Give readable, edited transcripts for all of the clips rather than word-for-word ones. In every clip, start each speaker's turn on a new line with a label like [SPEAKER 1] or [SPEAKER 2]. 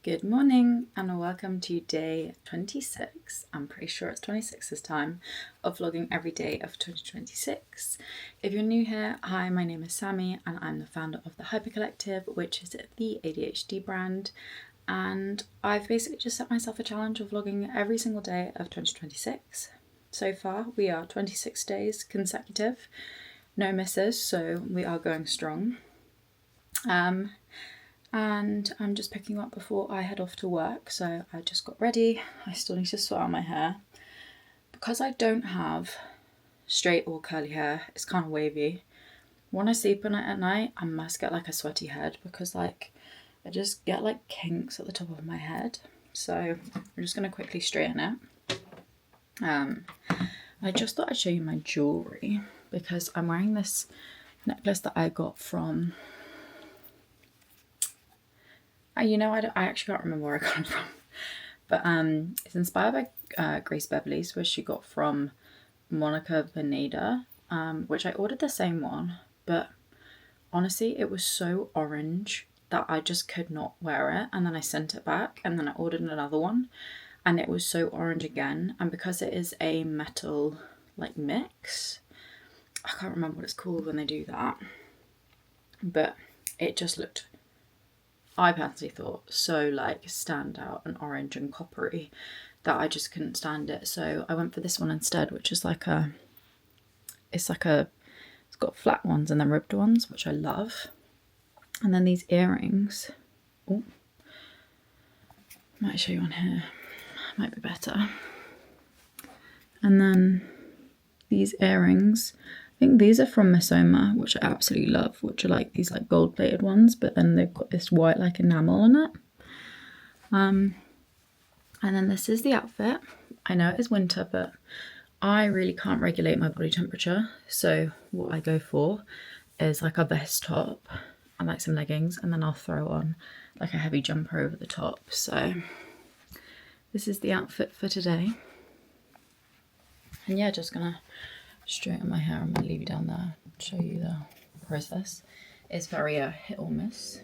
[SPEAKER 1] Good morning and welcome to day 26. I'm pretty sure it's 26 this time of vlogging every day of 2026. If you're new here, hi, my name is Sammy and I'm the founder of the Hyper Collective, which is the ADHD brand. And I've basically just set myself a challenge of vlogging every single day of 2026. So far, we are 26 days consecutive, no misses, so we are going strong. And I'm just picking up before I head off to work, so I just got ready. I still need to sort out my hair. Because I don't have straight or curly hair, it's kind of wavy. When I sleep at night, I must get like a sweaty head because I just get like kinks at the top of my head. So I'm just going to quickly straighten it. I just thought I'd show you my jewellery because I'm wearing this necklace that I got from... I actually can't remember where I got it from. But it's inspired by Grace Beverley's, which she got from Monica Veneda, which I ordered the same one. But honestly, it was so orange that I just could not wear it. And then I sent it back and then I ordered another one. And it was so orange again. And because it is a metal like mix, I can't remember what it's called when they do that. But it just looked... I personally thought so like stand out and orange and coppery that I just couldn't stand it. So I went for this one instead, which is it's got flat ones and then ribbed ones, which I love. And then these earrings. Oh, might show you on here. Might be better. And then these earrings. I think these are from Misoma, which I absolutely love, which are like these like gold plated ones, but then they've got this white like enamel on it. And then this is the outfit. I know it is winter, but I really can't regulate my body temperature. So what I go for is like a vest top and like some leggings, and then I'll throw on like a heavy jumper over the top. So this is the outfit for today. And yeah, just gonna straighten my hair. I'm going to leave you down there to show you the process. It's very hit or miss.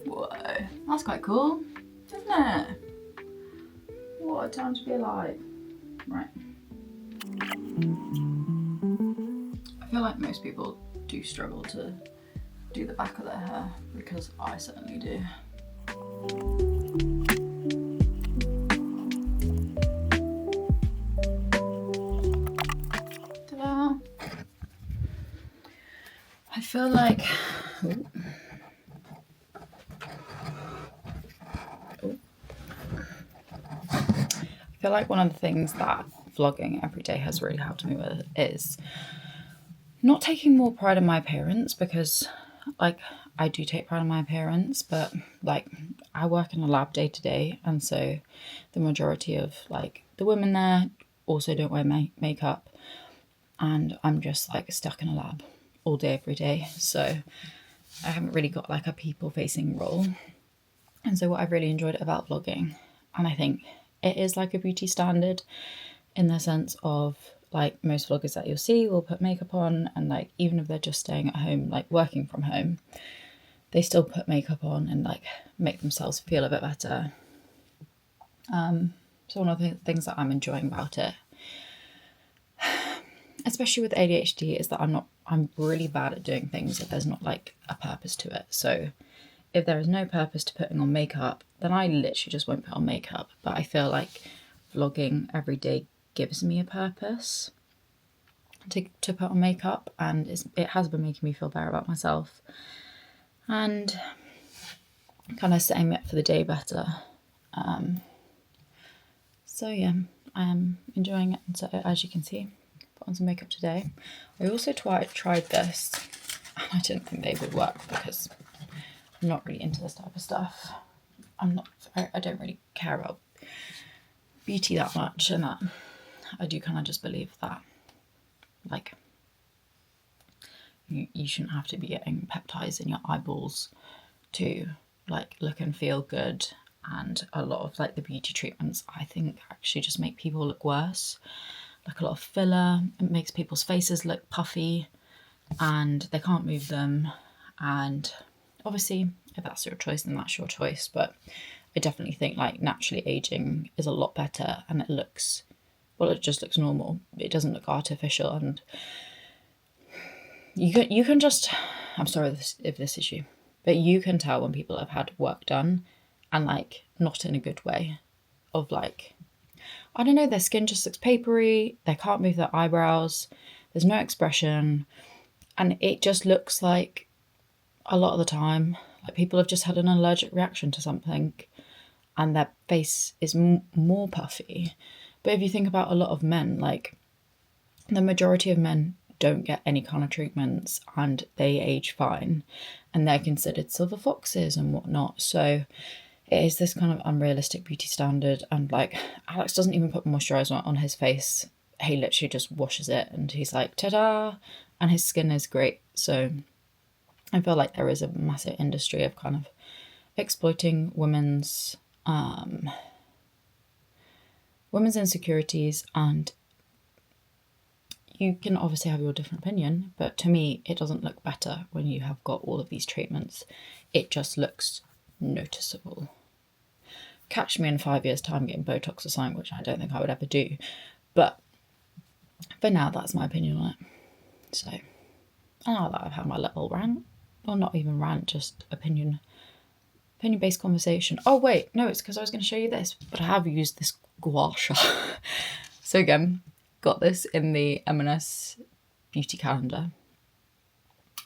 [SPEAKER 1] Whoa, that's quite cool, isn't it? What a time to be alive. Right. I feel like most people do struggle to do the back of their hair because I certainly do. Ta-da! I feel like one of the things that vlogging every day has really helped me with is not taking more pride in my appearance, because like I do take pride in my appearance, but like I work in a lab day to day, and so the majority of like the women there also don't wear makeup, and I'm just like stuck in a lab all day every day, so I haven't really got like a people facing role. And so what I've really enjoyed about vlogging, and I think it is like a beauty standard in the sense of like most vloggers that you'll see will put makeup on, and like even if they're just staying at home, like working from home, they still put makeup on and like make themselves feel a bit better. So one of the things that I'm enjoying about it, especially with ADHD, is that I'm really bad at doing things if there's not like a purpose to it. So if there is no purpose to putting on makeup, then I literally just won't put on makeup. But I feel like vlogging every day gives me a purpose to put on makeup, and it has been making me feel better about myself and kind of setting me up for the day better. So yeah, I am enjoying it. And so as you can see, put on some makeup today. I also tried this, and I didn't think they would work because I'm not really into this type of stuff. I don't really care about beauty that much, and that I do kind of just believe that like you shouldn't have to be getting peptides in your eyeballs to like look and feel good and a lot of like the beauty treatments I think actually just make people look worse. Like a lot of filler, it makes people's faces look puffy and they can't move them. And obviously if that's your choice, then that's your choice, but I definitely think like naturally aging is a lot better, and it looks, well, it just looks normal. It doesn't look artificial, and you can just, I'm sorry if this is you, but you can tell when people have had work done, and like not in a good way, of like, I don't know, their skin just looks papery, they can't move their eyebrows, there's no expression, and it just looks like a lot of the time like people have just had an allergic reaction to something and their face is more puffy. But if you think about a lot of men, like the majority of men don't get any kind of treatments and they age fine, and they're considered silver foxes and whatnot. So it is this kind of unrealistic beauty standard, and like Alex doesn't even put moisturizer on his face. He literally just washes it and he's like, ta-da, and his skin is great. So I feel like there is a massive industry of kind of exploiting women's insecurities, and you can obviously have your different opinion, but to me it doesn't look better when you have got all of these treatments. It just looks noticeable. Catch me in 5 years' time getting Botox or something, which I don't think I would ever do, but for now that's my opinion on it. So now that I've had my little rant, or not even rant, just opinion-based conversation. Oh wait, no, it's because I was going to show you this, but I have used this gua sha. So again, got this in the M&S beauty calendar,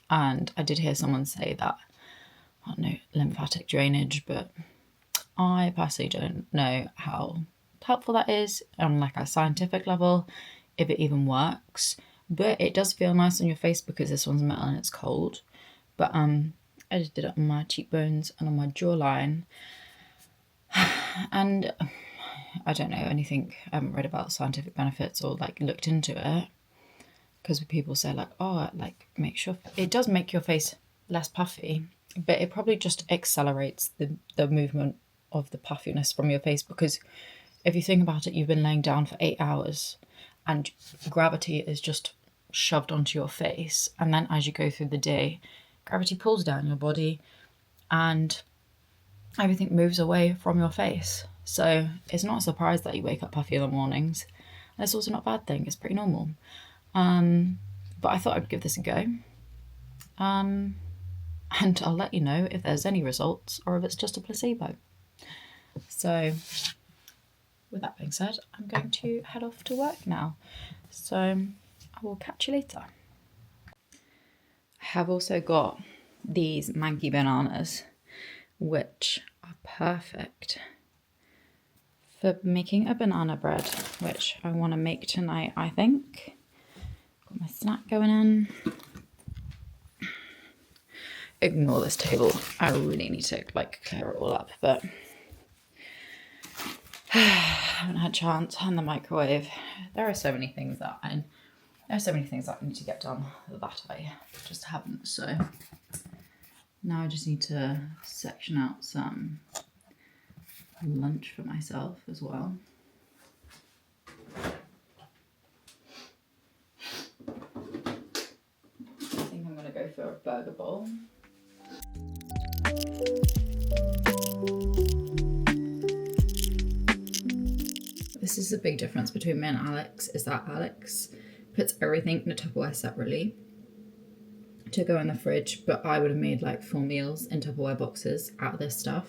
[SPEAKER 1] and I did hear someone say that, I don't know, lymphatic drainage, but I personally don't know how helpful that is on like a scientific level, if it even works, but it does feel nice on your face because this one's metal and it's cold. But I just did it on my cheekbones and on my jawline, and I don't know anything, I haven't read about scientific benefits or like looked into it, because people say like, oh, it like makes it does make your face less puffy, but it probably just accelerates the movement of the puffiness from your face, because if you think about it, you've been laying down for 8 hours and gravity is just shoved onto your face, and then as you go through the day, gravity pulls down your body and everything moves away from your face. So it's not a surprise that you wake up puffy in the mornings, and it's also not a bad thing, it's pretty normal. But I thought I'd give this a go, and I'll let you know if there's any results or if it's just a placebo. So with that being said, I'm going to head off to work now, so I will catch you later. I have also got these manky bananas, which are perfect for making a banana bread, which I want to make tonight, I think. Got my snack going in. Ignore this table. I really need to like clear it all up, but I haven't had a chance. And the microwave. There are so many things that I need to get done that I just haven't. So now I just need to section out some lunch for myself as well. I think I'm going to go for a burger bowl. This is the big difference between me and Alex, is that Alex puts everything in a Tupperware separately to go in the fridge, but I would have made like 4 meals in Tupperware boxes out of this stuff.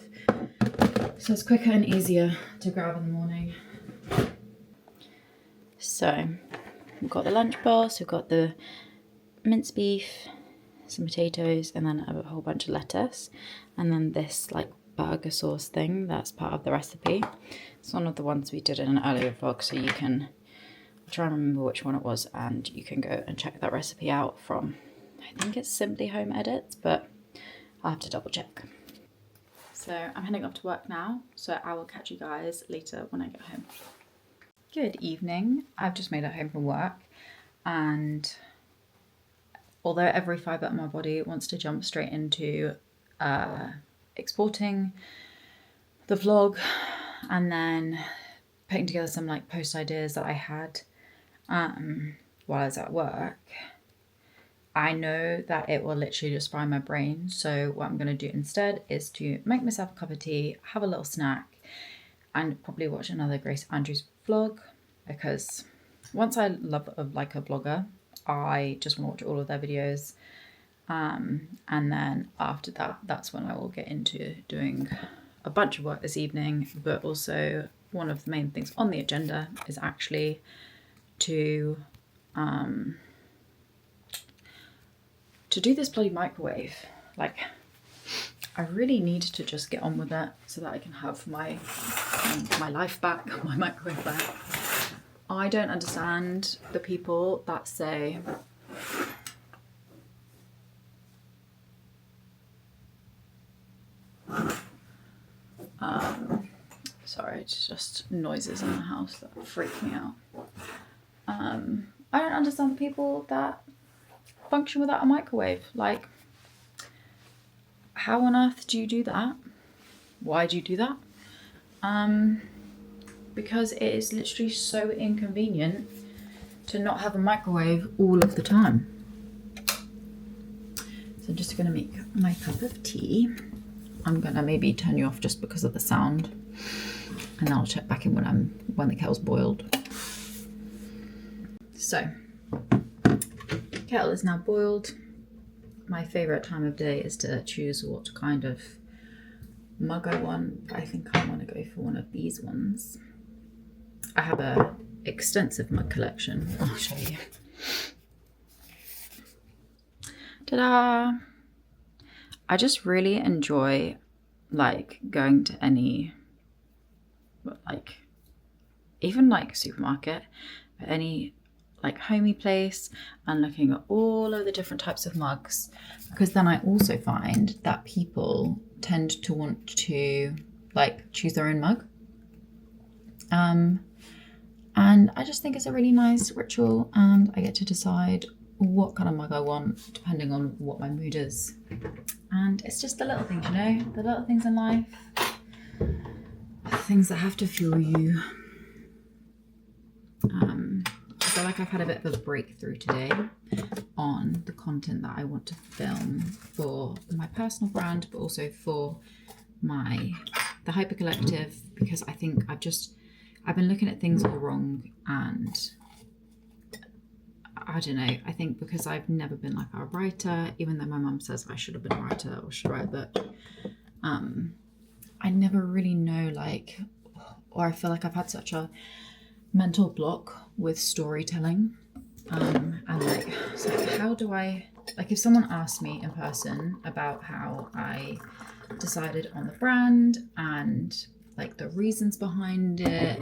[SPEAKER 1] So it's quicker and easier to grab in the morning. So we've got the lunch box, we've got the minced beef, some potatoes, and then a whole bunch of lettuce, and then this like burger sauce thing that's part of the recipe. It's one of the ones we did in an earlier vlog, so you can try and remember which one it was, and you can go and check that recipe out from, I think it's Simply Home Edits, but I'll have to double check. So I'm heading off to work now, so I will catch you guys later when I get home. Good evening. I've just made it home from work, and although every fibre in my body wants to jump straight into exporting the vlog, and then putting together some like post ideas that I had while I was at work, I know that it will literally just fry my brain. So what I'm going to do instead is to make myself a cup of tea, have a little snack, and probably watch another Grace Andrews vlog, because once I love like a vlogger, I just want to watch all of their videos. And then after that, that's when I will get into doing a bunch of work this evening. But also one of the main things on the agenda is actually to do this bloody microwave. Like, I really need to just get on with it so that I can have my life back, my microwave back. I don't understand the people that say sorry, it's just noises in the house that freak me out. I don't understand the people that function without a microwave. Like, how on earth do you do that? Why do you do that? Because it is literally so inconvenient to not have a microwave all of the time. So I'm just gonna make my cup of tea. I'm gonna maybe turn you off just because of the sound, and I'll check back in when the kettle's boiled. So, kettle is now boiled. My favourite time of day is to choose what kind of mug I want. I think I want to go for one of these ones. I have a extensive mug collection. I'll show you. Ta-da! I just really enjoy like going to any, like, even like supermarket, but any like homey place, and looking at all of the different types of mugs, because then I also find that people tend to want to like choose their own mug. And I just think it's a really nice ritual, and I get to decide what kind of mug I want depending on what my mood is. And it's just the little things, you know, the little things in life, the things that have to fuel you. I feel like I've had a bit of a breakthrough today on the content that I want to film for my personal brand, but also for the Hyper Collective, because I think I've been looking at things all wrong, and I don't know, I think because I've never been like a writer, even though my mum says I should have been a writer or should write a book, I never really know, like, or I feel like I've had such a mental block with storytelling, and like, it's like, how do I, like, if someone asked me in person about how I decided on the brand and like the reasons behind it,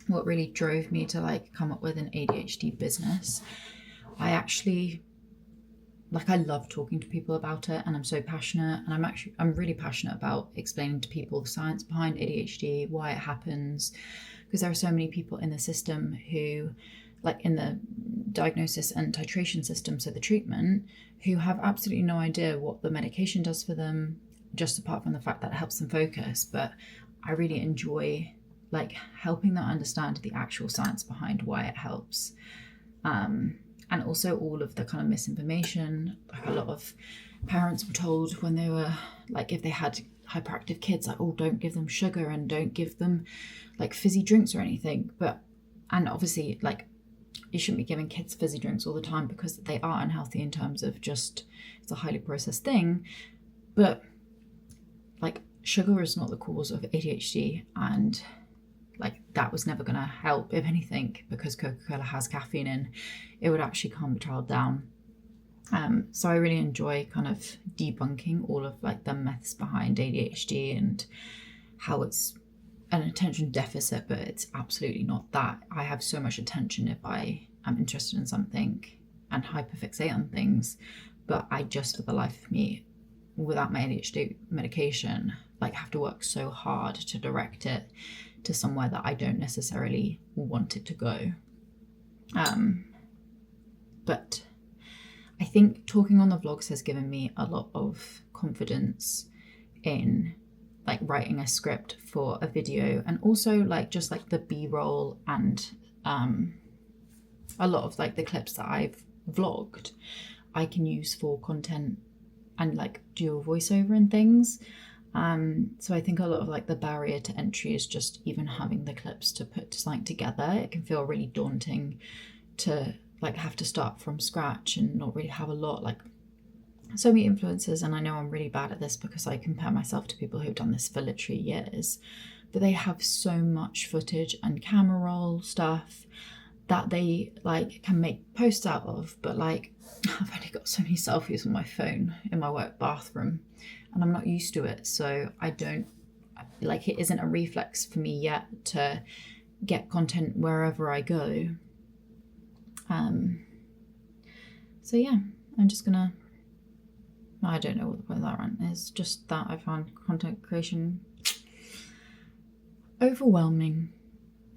[SPEAKER 1] what really drove me to like come up with an ADHD business, I actually, like, I love talking to people about it, and I'm so passionate, and I'm really passionate about explaining to people the science behind ADHD, why it happens, because there are so many people in the system who, like in the diagnosis and titration system, so the treatment, who have absolutely no idea what the medication does for them, just apart from the fact that it helps them focus. But I really enjoy like helping them understand the actual science behind why it helps. And also all of the kind of misinformation. Like, a lot of parents were told when they were like, if they had hyperactive kids, like, oh, don't give them sugar and don't give them like fizzy drinks or anything. And obviously, like, you shouldn't be giving kids fizzy drinks all the time because they are unhealthy in terms of just, it's a highly processed thing. But like, sugar is not the cause of ADHD, and like, that was never going to help. If anything, because Coca-Cola has caffeine in, it would actually calm the child down. So I really enjoy kind of debunking all of like the myths behind ADHD and how it's an attention deficit, but it's absolutely not that. I have so much attention if I am interested in something and hyperfixate on things, but I just, for the life of me, without my ADHD medication, like, have to work so hard to direct it to somewhere that I don't necessarily want it to go. But I think talking on the vlogs has given me a lot of confidence in like writing a script for a video, and also like just like the B-roll and a lot of like the clips that I've vlogged I can use for content and like do a voiceover and things. So I think a lot of like the barrier to entry is just even having the clips to put something together. It can feel really daunting to like have to start from scratch and not really have a lot, like so many influencers, and I know I'm really bad at this because I compare myself to people who've done this for literally years, but they have so much footage and camera roll stuff that they like can make posts out of. But like I've only got so many selfies on my phone in my work bathroom and I'm not used to it, so I don't like, it isn't a reflex for me yet to get content wherever I go. So yeah, I'm just gonna, I don't know what the point of that rant is, just that I found content creation overwhelming,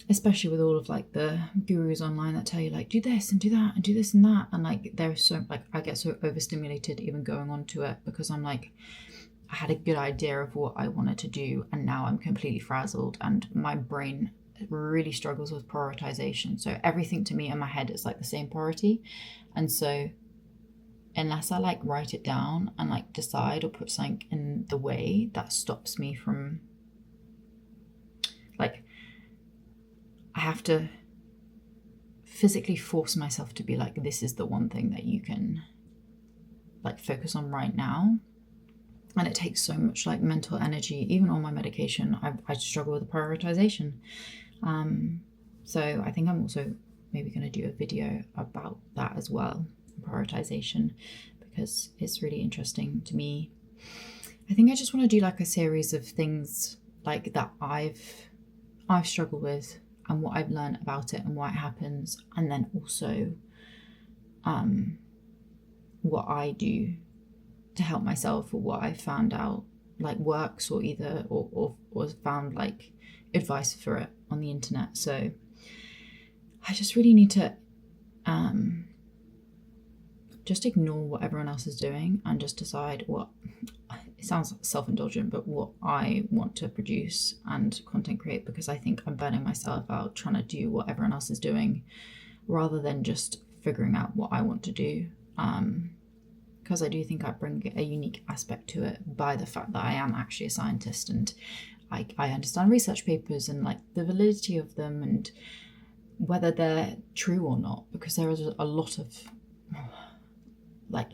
[SPEAKER 1] especially with all of like the gurus online that tell you like do this and do that and do this and that, and like there's so like I get so overstimulated even going on to it because I'm like, I had a good idea of what I wanted to do and now I'm completely frazzled and my brain really struggles with prioritization. So everything to me in my head is like the same priority, and so unless I like write it down and like decide or put something in the way, that stops me from like, I have to physically force myself to be like, this is the one thing that you can like focus on right now. And it takes so much like mental energy. Even on my medication, I struggle with the prioritization. So I think I'm also maybe going to do a video about that as well, prioritization, because it's really interesting to me. I think I just want to do like a series of things like that I've struggled with and what I've learned about it and why it happens, and then also what I do to help myself, or what I found out like works, or either or found like advice for it on the internet. So I just really need to just ignore what everyone else is doing and just decide what, it sounds self-indulgent, but what I want to produce and content create, because I think I'm burning myself out trying to do what everyone else is doing rather than just figuring out what I want to do. Because I do think I bring a unique aspect to it by the fact that I am actually a scientist, and I understand research papers and like the validity of them and whether they're true or not, because there is a lot of like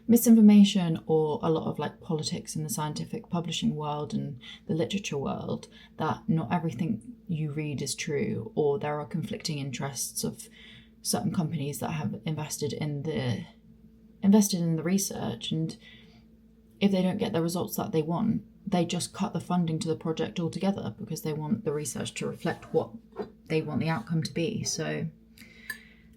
[SPEAKER 1] misinformation or a lot of like politics in the scientific publishing world and the literature world, that not everything you read is true, or there are conflicting interests of certain companies that have invested in the research, and if they don't get the results that they want, they just cut the funding to the project altogether because they want the research to reflect what they want the outcome to be. So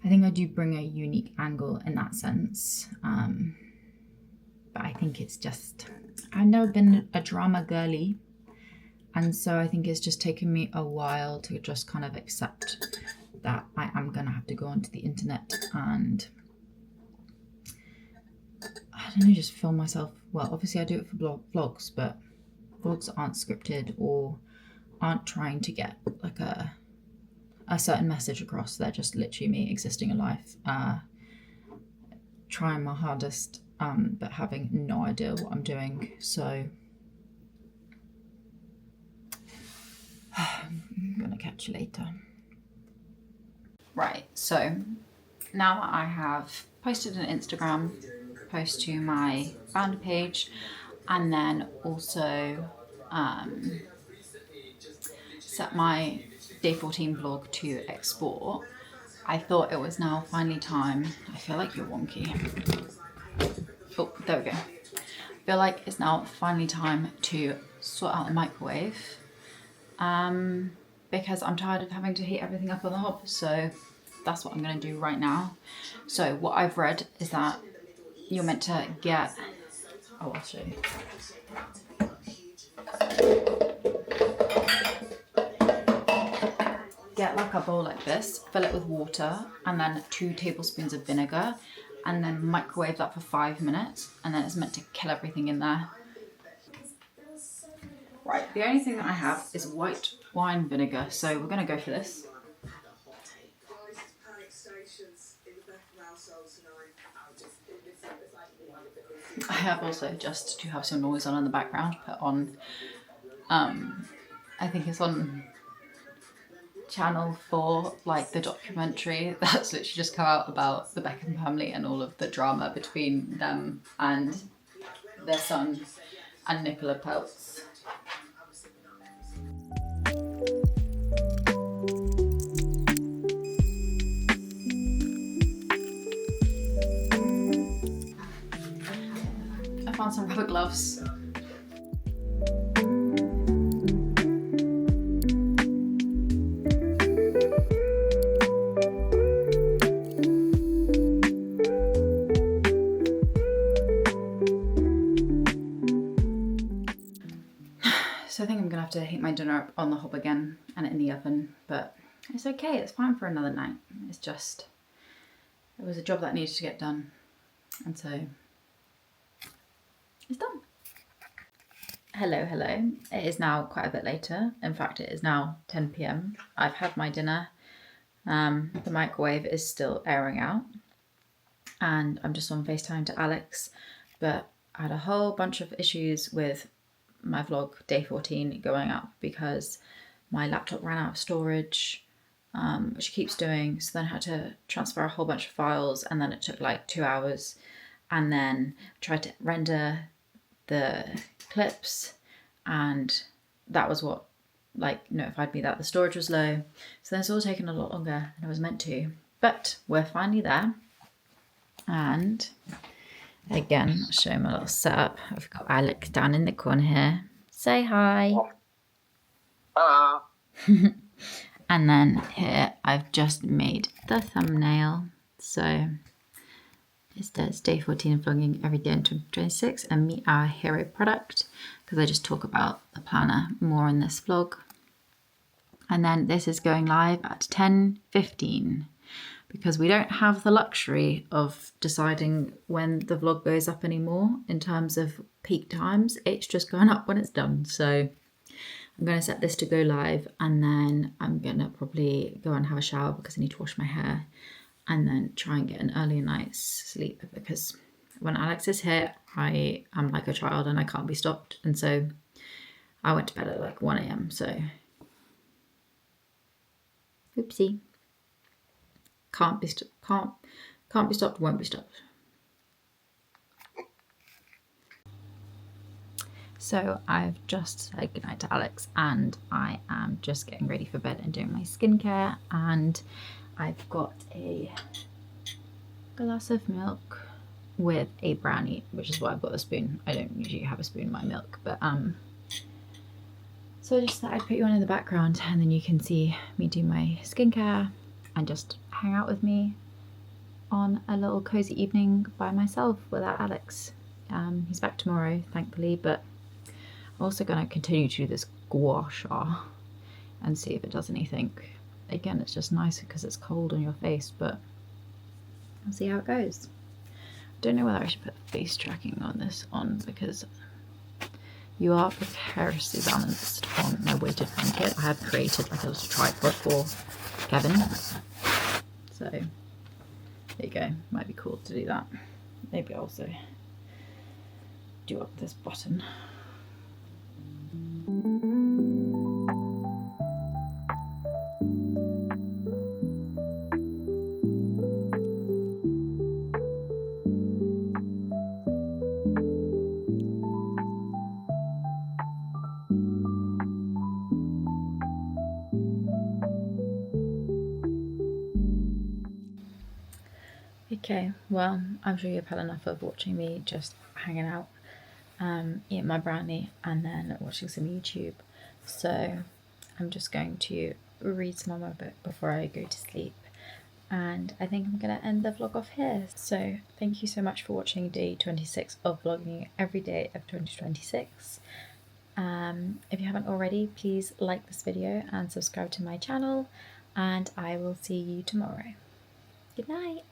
[SPEAKER 1] I think I do bring a unique angle in that sense. But I think it's just, I've never been a drama girly, and so I think it's just taken me a while to just kind of accept that I am going to have to go onto the internet and, I don't know, just film myself. Well, obviously I do it for vlogs, but vlogs aren't scripted or aren't trying to get like a certain message across. They're just literally me existing a life, trying my hardest, but having no idea what I'm doing. So I'm gonna catch you later. Right, so now that I have posted an Instagram post to my founder page, and then also set my day 14 vlog to export, I thought it was now finally time. I feel like you're wonky. Oh, there we go. I feel like it's now finally time to sort out the microwave, because I'm tired of having to heat everything up on the hob. So that's what I'm going to do right now. So what I've read is that you're meant to get, oh, I'll show you. Get like a bowl like this, fill it with water, and then 2 tablespoons of vinegar, and then microwave that for 5 minutes, and then it's meant to kill everything in there. Right, the only thing that I have is white wine vinegar, so we're going to go for this. I have also, just to have some noise on in the background, put on, I think it's on Channel 4, like the documentary that's literally just come out about the Beckham family and all of the drama between them and their son and Nicola Peltz. I found some rubber gloves. So I think I'm gonna have to heat my dinner up on the hob again and in the oven, but it's okay, it's fine for another night. It's just, it was a job that needed to get done, and so it's done. Hello. It is now quite a bit later. In fact, it is now 10 p.m. I've had my dinner. The microwave is still airing out, and I'm just on FaceTime to Alex, but I had a whole bunch of issues with my vlog day 14 going up because my laptop ran out of storage, which it keeps doing, so then I had to transfer a whole bunch of files, and then it took like 2 hours, and then tried to render the clips, and that was what like notified me that the storage was low. So then it's all taken a lot longer than it was meant to, but we're finally there. And again, I'll show you my little setup. I've got Alex down in the corner here. Say hi.
[SPEAKER 2] Hello.
[SPEAKER 1] And then here I've just made the thumbnail. So it says day 14 of vlogging every day in 2026 and meet our hero product, because I just talk about the planner more in this vlog. And then this is going live at 10:15 because we don't have the luxury of deciding when the vlog goes up anymore in terms of peak times. It's just going up when it's done. So I'm going to set this to go live, and then I'm going to probably go and have a shower because I need to wash my hair, and then try and get an early night's sleep, because when Alex is here, I am like a child and I can't be stopped. And so I went to bed at like 1 a.m. So oopsie. Can't be stopped, won't be stopped. So I've just said goodnight to Alex, and I am just getting ready for bed and doing my skincare, and I've got a glass of milk with a brownie, which is why I've got a spoon. I don't usually have a spoon in my milk, but so I just thought I'd put you on in the background, and then you can see me do my skincare and just hang out with me on a little cozy evening by myself without Alex. He's back tomorrow, thankfully, but I'm also going to continue to do this gua sha and see if it does anything. Again, it's just nice because it's cold on your face, but I'll see how it goes. I don't know whether I should put face tracking on this because you are precariously balanced on my weighted blanket. I have created like a little tripod for Kevin. So there you go. Might be cool to do that. Maybe also do up this button. Okay, well, I'm sure you've had enough of watching me just hanging out, eating my brownie, and then watching some YouTube. So I'm just going to read some more book before I go to sleep. And I think I'm going to end the vlog off here. So thank you so much for watching day 26 of vlogging every day of 2026. If you haven't already, please like this video and subscribe to my channel, and I will see you tomorrow. Good night.